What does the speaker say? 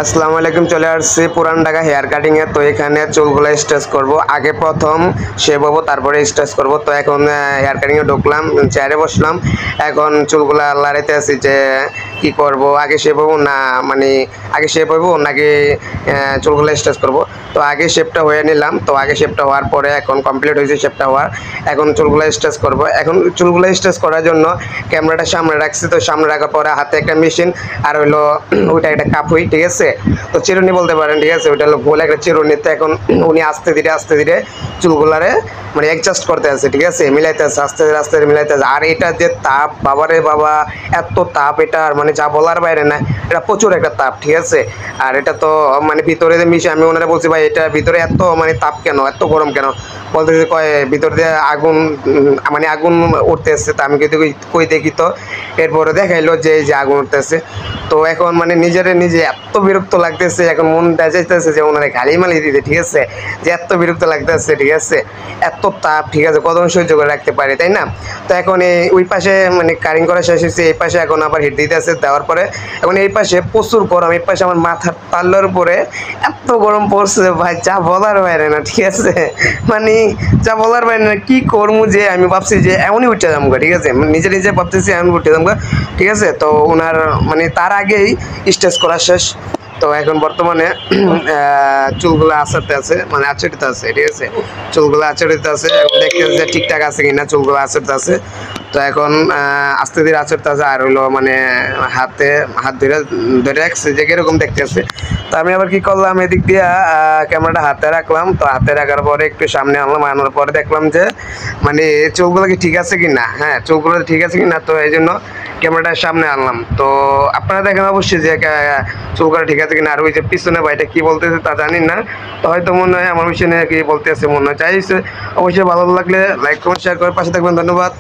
আসসালামু আলাইকুম। চলে আসছি পুরান ঢাকা হেয়ার কাটিং এ। তো এখানে চুলগুলো স্ট্রেচ করব। আগে প্রথম শেভ হবো, তারপরে স্ট্রেচ করব। তো এখন হেয়ার কাটিং এ ঢুকলাম, চেয়ারে বসলাম। এখন চুলগুলা লাড়াইতে আছি যে কি করব, আগে শেভ হবো না মানে আগে শেভ হবো নাকি চুলগুলো স্ট্রেচ করব। তো আগে শেভটা হয়ে নিলাম। তো আগে শেভটা হওয়ার পরে এখন কমপ্লিট হয়েছে শেভটা হওয়ার। এখন চুলগুলো স্ট্রেচ করব। এখন চুলগুলো স্ট্রেচ করার জন্য ক্যামেরাটা সামনে রাখছি। তো সামনে রাখার পরে হাতে একটা মেশিন আর হইলো ওইটা একটা কাপুই, ঠিক আছে। তো চিরুনি বলতে পারেন, ঠিক আছে। ওইটা হলো গোল একটা চিরুনি। তো এখন উনি আস্তে ধীরে চুলগুলারে মানে অ্যাডজাস্ট করতে আছে, ঠিক আছে, মিলাইতে আছে, আস্তে ধীরে মিলাইতে আছে। আর এটা যে তাপ, বাবারে বাবা, এত তাপ এটা মানে যা বলার বাইরে না। এটা প্রচুর একটা তাপ, ঠিক আছে। আর এটা তো মানে ভিতরে যে মিশে, আমি ওনারা বলছি ভাই এটা ভিতরে এত মানে তাপ কেন, এত গরম কেন, বলতেছে কয় ভিতর দিয়ে আগুন মানে আগুন উঠতেছে। তা আমি কিন্তু কই দেখি তো। এরপরে দেখাইলো যে এই যে আগুন উঠতেছে। তো এখন মানে নিজে এত বিরক্ত লাগতেছে, এখন মনটা চাইতেছে যে ওনারা গালি মালি দিতে, ঠিক আছে, যে এত বিরক্ত লাগতেছে, ঠিক আছে, এত তাপ, ঠিক আছে, কত সহ্য করে রাখতে পারি, তাই না। তো এখন ওই পাশে মানে কারিং করা শেষ হয়েছে, এই পাশে এখন আবার হিট দিতে আছে। দেওয়ার পরে এখন এই পাশে প্রচুর গরম, এই পাশে আমার মাথার তাল্লার উপরে এত গরম পড়ছে ভাই, যা বলার বাইরে না, ঠিক আছে। মানে যা বলার বাইরে না, কি করবো যে আমি ভাবছি যে এমনই উঠে যাবো, ঠিক আছে, নিজে ভাবতেছি এমন উঠে যাবো, ঠিক আছে। তো ওনার মানে তার আগেই স্টেজ করা শেষ। তো এখন বর্তমানে চুলগুলো আঁচড়তে আছে, মানে আঁচড়িতে আছে, ঠিক আছে, চুলগুলো আঁচড়িতে আছে। এখন দেখতে যে ঠিকঠাক আছে কিনা, চুলগুলো আঁচড়তে আছে। তো এখন আস্তে ধীরে আঁচড়তে আছে। আর হইলো মানে হাত ধরে রাখছে যে কিরকম দেখতে আছে। তো আমি আবার কি করলাম, এদিক দিয়ে ক্যামেরাটা হাতে রাখলাম। তো হাতে রাখার পরে একটু সামনে আনলাম, আনার পরে দেখলাম যে মানে চুলগুলো কি ঠিক আছে কিনা, হ্যাঁ, চুলগুলো ঠিক আছে কিনা। তো এই জন্য ক্যামেরাটার সামনে আনলাম। তো আপনারা দেখেন অবশ্যই যে চুলগুলো ঠিক আছে কিনা। আর ওই যে পিছনে ভাইটা কি বলতেছে তা জানি না। তো হয়তো মনে হয় আমার বিষয় নিয়ে কি বলতেছে মনে হয় চাইছে। অবশ্যই ভালো লাগলে লাইক কমেন্ট শেয়ার করে পাশে থাকবেন। ধন্যবাদ।